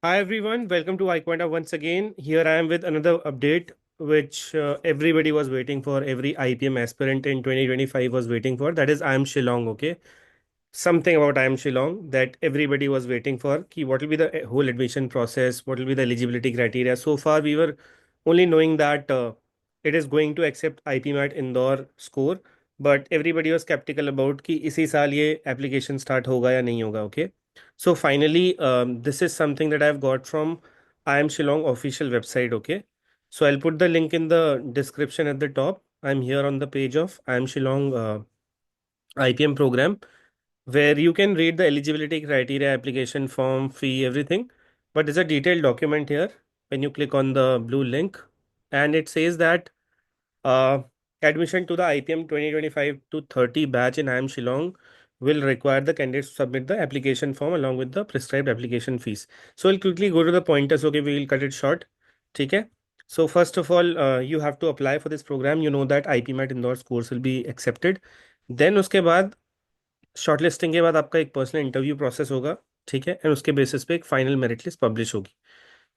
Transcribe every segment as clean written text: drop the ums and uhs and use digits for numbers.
Hi everyone, welcome to iQuanta once again. Here I am with another update which everybody was waiting for, every IPM aspirant in 2025 was waiting for. That is I am Shillong, okay? Something about I am Shillong that everybody was waiting for. Ki what will be the whole admission process? What will be the eligibility criteria? So far, we were only knowing that it is going to accept IPMAT Indore score, but everybody was skeptical about कि इसी साल ये application start होगा या नहीं होगा, okay? So finally, this is something that I've got from I am Shillong official website, okay? So I'll put the link in the description at the top. I'm here on the page of I am Shillong IPM program where you can read the eligibility criteria, application form, fee, everything. But there's a detailed document here when you click on the blue link, and it says that uh, admission to the IPM 2025 to 30 batch in IIM Shillong will require the candidates to submit the application form along with the prescribed application fees. So I'll quickly go to the pointers. Okay, we will cut it short. Okay. So first of all, you have to apply for this program. You know that IPMAT Indore course will be accepted. Then उसके बाद shortlisting के बाद आपका एक personal interview process होगा, ठीक है, and उसके बेसिस पे एक फाइनल मेरिट लिस्ट पब्लिश होगी,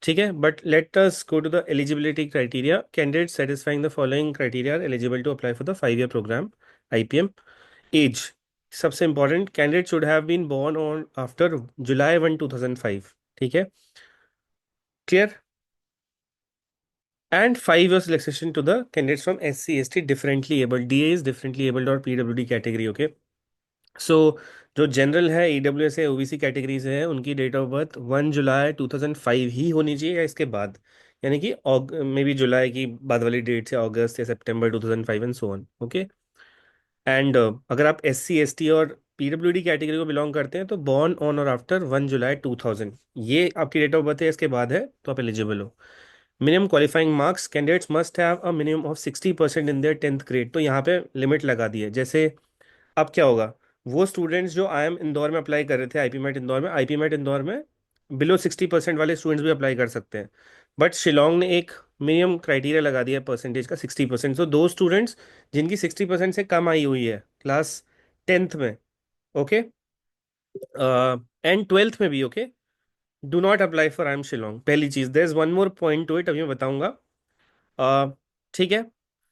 ठीक है. But let us go to the eligibility criteria. Candidate satisfying the following criteria are eligible to apply for the 5 year programme IPM. Age, सबसे important, candidate should have been born on after July 1 2005, ठीक है, clear. And 5 years relaxation to the candidates from SC ST differently abled, DA is differently abled और PWD category, okay. So जो general है, EWS है, OBC categories है, उनकी date of birth 1 जुलाई 2005 ही होनी चाहिए या इसके बाद, यानी कि मे बी जुलाई की बाद वाली डेट से अगस्त या सितंबर 2005 and so on, okay. And अगर आप SC ST और PWD कैटेगरी को बिलोंग करते हैं तो बॉर्न ऑन और आफ्टर 1 जुलाई 2000, ये आपकी डेट ऑफ बर्थ है, इसके बाद है तो आप एलिजिबल हो. Minimum qualifying marks, candidates must have a minimum of 60% in their 10th grade. तो यहाँ पे लिमिट लगा दी है. जैसे अब क्या होगा, वो स्टूडेंट्स जो IIM इंदौर में अप्लाई कर रहे थे, आईपीमेट इंदौर में बिलो 60% वाले स्टूडेंट्स भी अप्लाई कर सकते हैं. बट शिलोंग ने एक मिनिमम क्राइटेरिया लगा दिया है परसेंटेज का, 60%. सो दो स्टूडेंट्स जिनकी 60% से कम आई हुई है क्लास 10th में, ओके, एंड 12th में भी, okay, do not apply for IIM Shillong. पहली चीज, there is one more point to it, अभी मैं बताऊंगा. ठीक है.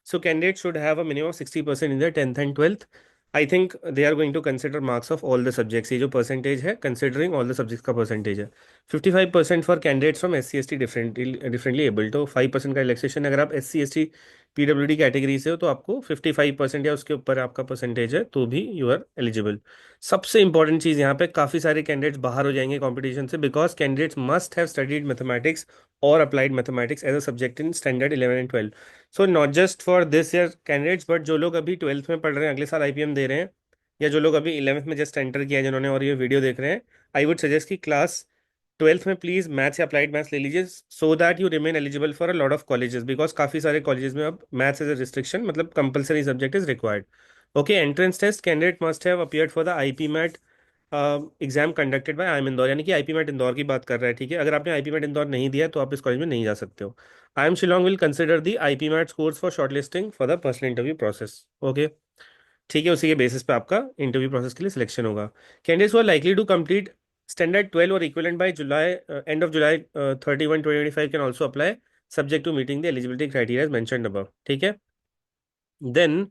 So candidate should have a minimum 60% in the 10th and 12th. I think they are going to consider marks of all the subjects. ये जो percentage है considering all the subjects का percentage है. 55% for candidates from SC ST differently able. तो 5% का relaxation. अगर आप SC ST PWD category से हो तो आपको 55% या उसके ऊपर आपका परसेंटेज है तो भी यू आर एलिजिबल. सबसे इंपॉर्टेंट चीज़, यहाँ पे काफ़ी सारे कैंडिडेट्स बाहर हो जाएंगे कंपटीशन से, because candidates must have studied mathematics और applied mathematics as a subject in standard 11 and 12. So not just for this year candidates, but जो लोग अभी 12th में पढ़ रहे हैं, अगले साल IPM दे रहे हैं, या जो लोग अभी 11th में जस्ट एंटर किया है जिन्होंने और ये वीडियो देख रहे हैं, आई वुड सजेस्ट कि क्लास 12th में प्लीज मैथ्स या अप्लाइड मैथ्स ले लीजिए, so that you remain eligible for a lot of colleges, because काफी सारे कॉलेजेस में अब मैथ्स एज अ रिस्ट्रिक्शन, मतलब compulsory subject is required. Okay. Entrance test, candidate must have appeared for the IPMAT exam conducted by IIM Indore, यानी कि IPMAT Indore की बात कर रहा है, ठीक है. अगर आपने IPMAT इंदौर नहीं दिया तो आप इस कॉलेज में नहीं जा सकते हो. IIM Shillong will consider the IPMAT scores for shortlisting for the personal interview process, okay, ठीक है. उसी के बेसिस पे आपका इंटरव्यू प्रोसेस के लिए सिलेक्शन होगा. Candidates are likely to complete standard 12 और equivalent by July, end of July 31 2025 can also apply, subject to meeting the eligibility criteria mentioned above, ठीक है. Then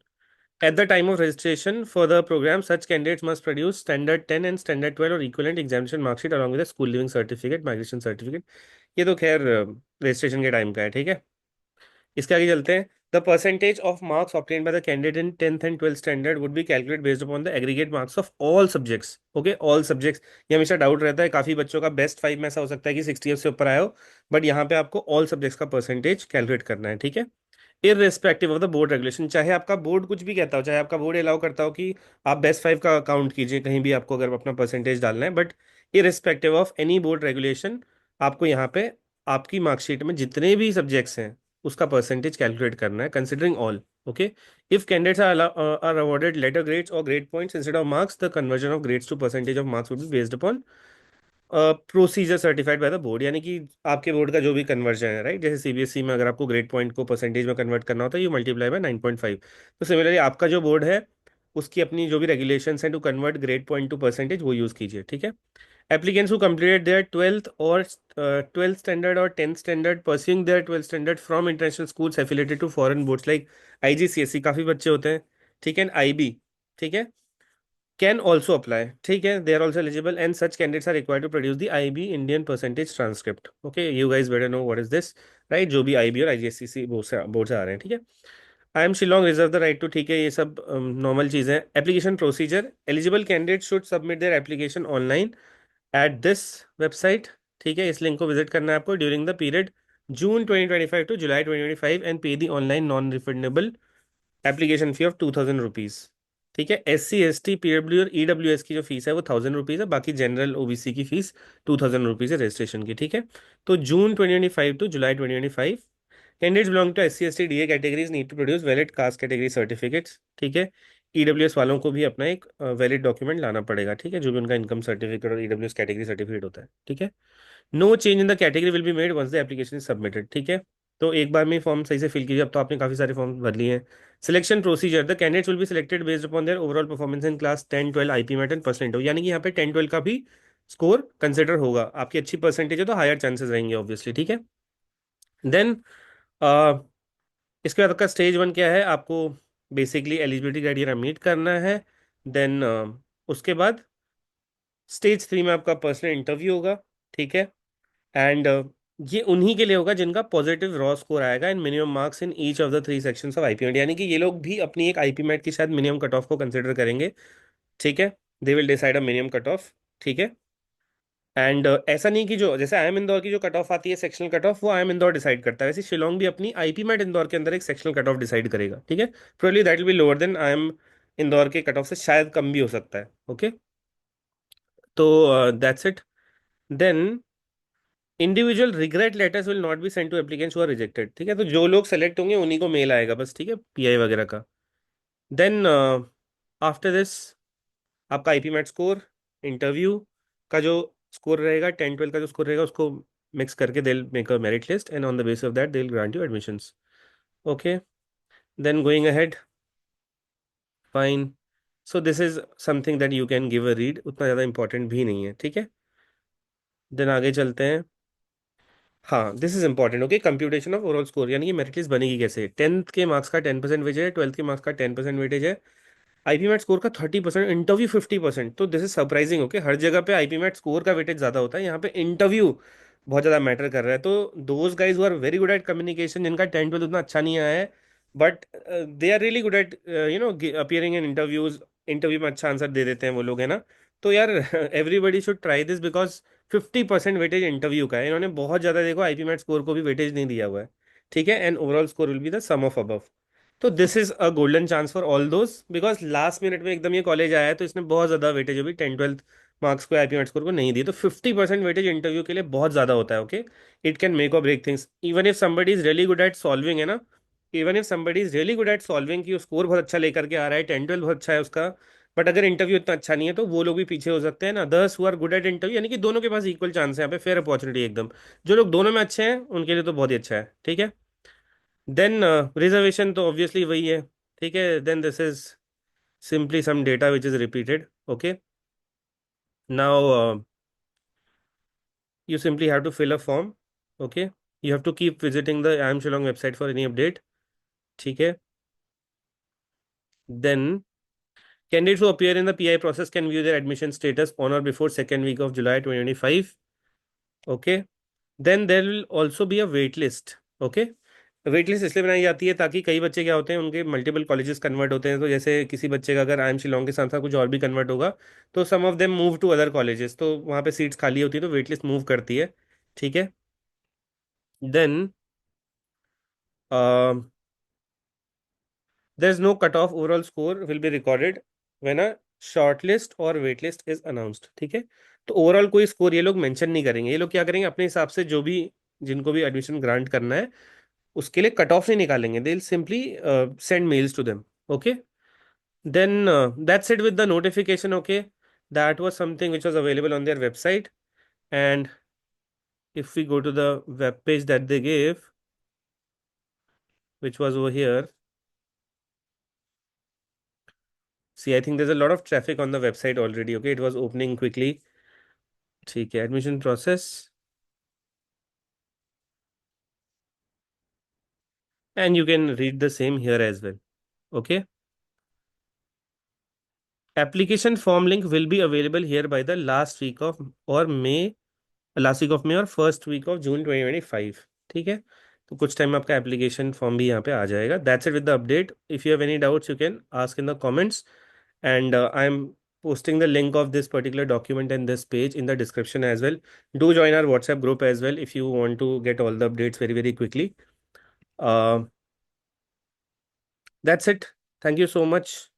at the time of registration for the program, such candidates must produce standard 10 and standard 12 or equivalent examination mark sheet along with a school living certificate, migration certificate. ये तो खैर registration के time का है, ठीक है. इसके आगे चलते हैं. The percentage of marks obtained by the candidate in 10th and 12th standard would be calculate based upon the aggregate marks of all subjects, okay, all subjects. ये हमेशा डाउट रहता है, काफी बच्चों का बेस्ट 5 में ऐसा हो सकता है कि 60 से ऊपर आया हो, बट यहाँ पे आपको ऑल सब्जेक्ट्स का परसेंटेज कैलकुलेट करना है, ठीक है. Irrespective of the board regulation, चाहे आपका बोर्ड कुछ भी कहता हो, चाहे आपका बोर्ड अलाउ करता हो कि आप बेस्ट 5 का काउंट कीजिए कहीं भी आपको अगर अपना परसेंटेज डालना है, but irrespective of any board regulation, आपको यहाँ पे आपकी मार्कशीट में जितने भी सब्जेक्ट्स हैं उसका परसेंटेज कैलकुलेट करना है, considering all, okay. If candidates are awarded letter grades और grade points instead of marks, the conversion of grades to percentage of marks would be based upon procedure certified by the board, यानी कि आपके board का जो भी conversion है, right. जैसे CBSE में अगर आपको ग्रेड पॉइंट को परसेंटेज में कन्वर्ट करना होता है, यू मल्टीप्लाई बाय 9.5. तो सिमिलरली आपका जो बोर्ड है उसकी अपनी जो भी रेगुलेशंस हैं to convert grade point to percentage, वो यूज़ कीजिए, ठीक है. Applicants who completed their 12th or 12th standard or 10th standard pursuing their 12th standard from international schools affiliated to foreign boards like IGCSE, काफी बच्चे होते हैं, ठीक है, IB, ठीक है, can also apply, ठीक है, they are also eligible and such candidates are required to produce the IB Indian percentage transcript. Okay, you guys better know what is this, right? जो भी IB और IGCSE बोर्ड से आ रहे हैं, ठीक है. I M Shillong reserve the right to, ठीक है, ये सब नॉर्मल चीज़ें. Application procedure, eligible candidate should submit their application online at this website, ठीक है, इस लिंक को विजिट करना है आपको during the period June 2025 to July 2025 and pay the online non refundable application fee of 2000 rupees. ठीक है, SC ST PW और EWS की जो फीस है वो 1000 रुपीज़ है, बाकी जनरल OBC की फीस 2000 रुपीज़ है रजिस्ट्रेशन की, ठीक है. तो June 2025 to July 2025 candidates belong to SC ST DA categories need to produce valid caste category certificates, ठीक है. EWS वालों को भी अपना एक वैलिड डॉक्यूमेंट लाना पड़ेगा, ठीक है, जो भी उनका इनकम सर्टिफिकेट और EWS कैटेगरी सर्टिफिकेट होता है, ठीक है. No change in the category will be made once the application is submitted, ठीक है. तो एक बार में फॉर्म सही से फिल कीजिए, अब तो आपने काफी सारे फॉर्म भर लिए हैं. Selection procedure, the candidates will be selected based upon their overall performance in class 10 12 IP MAT and percent, यानी कि यहाँ पे 10 12 का भी स्कोर कंसिडर होगा. आपकी अच्छी परसेंटेज है तो हायर चांसेस रहेंगे ऑब्वियसली, ठीक है. देन इसके बाद का स्टेज 1 क्या है, आपको बेसिकली एलिजिबिलिटी क्राइटेरिया मीट करना है. देन उसके बाद स्टेज 3 में आपका पर्सनल इंटरव्यू होगा, ठीक है. एंड ये उन्हीं के लिए होगा जिनका पॉजिटिव रॉ स्कोर आएगा इन minimum marks in each of the 3 sections of IPMET, यानी कि ये लोग भी अपनी एक IPMET की शायद मिनिमम कट ऑफ को कंसिडर करेंगे, ठीक है. They will decide a minimum cut off, ठीक है. एंड ऐसा नहीं कि जो जैसे IIM इंदौर की जो कट ऑफ आती है सेक्शनल कट ऑफ, वो IIM इंदौर डिसाइड करता है, वैसे शिलोंग भी अपनी IPMET इंदौर के अंदर एक सेक्शनल कट ऑफ डिसाइड करेगा, ठीक है. Probably that will be lower than IIM Indore के कट ऑफ से शायद कम भी हो सकता है, ओके. तो that's it. Then individual regret letters will not be send to applicants who are rejected, ठीक है, तो जो लोग सेलेक्ट होंगे उन्हीं को मेल आएगा बस, ठीक है, PI वगैरह का. देन आफ्टर दिस आपका IPMET स्कोर, इंटरव्यू का जो स्कोर रहेगा, 10 12 का जो स्कोर रहेगा उसको मिक्स करके they make a merit list and on the basis of that they will grant you admissions, okay. Then going ahead, fine. So this is something that you can give a read, उतना ज़्यादा important भी नहीं है, ठीक है. Then आगे चलते हैं. हाँ, this is important, okay. Computation of overall score, यानी कि मेरिट लिस्ट बनेगी कैसे. 10th के मार्क्स का 10% वेटेज है, 12th के मार्क्स का 10% वेटेज है, IPMET स्कोर का 30%, इंटरव्यू 50%. तो दिस इज सरप्राइजिंग, ओके. हर जगह पे IPMET स्कोर का वेटेज ज्यादा होता है, यहाँ पे इंटरव्यू बहुत ज्यादा मैटर कर रहा है. तो those guys who are very good at communication, जिनका 10 12 उतना अच्छा नहीं आया है, but they are really good at appearing in interviews, interview में अच्छा आंसर दे देते हैं वो लोग, है ना. तो यार everybody should try this because 50% weightage interview का है. इन्होंने बहुत ज़्यादा, देखो, IPMET स्कोर को भी वेटेज नहीं दिया हुआ है, ठीक है. And overall score will be the sum of above. तो this is a golden chance for all those, because last minute में एकदम ये कॉलेज आया है तो इसने बहुत ज़्यादा वेटेज अभी 10 12 मार्क्स को IPMET स्कोर को नहीं दी. तो 50% वेटेज इंटरव्यू के लिए बहुत ज़्यादा होता है, okay. It can make or break things. Even if somebody is really good at solving, है ना, even if somebody is really good at solving की स्कोर बहुत अच्छा लेकर के आ रहा है, 10 12 बहुत अच्छा है उसका, बट अगर इंटरव्यू इतना अच्छा नहीं है तो वो लोग भी पीछे हो सकते हैं ना. Others who are good at interview, यानी कि दोनों के पास इक्वल चांस है यहाँ पे, फेयर अपॉर्चुनिटी एकदम. जो लोग दोनों में अच्छे हैं उनके लिए तो बहुत ही अच्छा है, ठीक है. देन रिजर्वेशन तो ऑब्वियसली वही है, ठीक है. Then this is simply some data which is repeated, okay. Now you simply have to fill a form, okay. You have to keep visiting the IIM Shillong website for any update, ठीक है. Then candidates who appear in the PI process can view their admission status on or before second week of July 2025, okay. Then there will also be a wait list, okay. Wait list इसलिए बनाई जाती है ताकि कई बच्चे क्या होते हैं, उनके मल्टीपल कॉलेजेस कन्वर्ट होते हैं, तो जैसे किसी बच्चे का अगर IIM शिलोंग के साथ साथ कुछ और भी कन्वर्ट होगा तो some of them move to other colleges, तो वहाँ पे सीट्स खाली होती है तो वेट लिस्ट मूव करती है, ठीक है. Then there is no cutoff, overall score will be recorded when a shortlist or waitlist is announced, ठीक है. तो ओवरऑल कोई स्कोर ये लोग मेंशन नहीं करेंगे, ये लोग क्या करेंगे अपने हिसाब से, जो भी जिनको भी एडमिशन ग्रांट करना है उसके लिए कट ऑफ नहीं निकालेंगे, they will simply send mails to them, okay. Then that's it with the notification, okay. That was something which was available on their website. And if we go to the web page that they gave, which was over here, see, I think there's a lot of traffic on the website already, okay. It was opening quickly. ठीक है, admission process, and you can read the same here as well. Okay. Application form link will be available here by the last week of May और first week of June 2025. ठीक है. तो कुछ time में आपका application form भी यहाँ पे आ जाएगा. That's it with the update. If you have any doubts you can ask in the comments, and I'm posting the link of this particular document and this page in the description as well. Do join our WhatsApp group as well if you want to get all the updates very very quickly. uh, that's it. Thank you so much.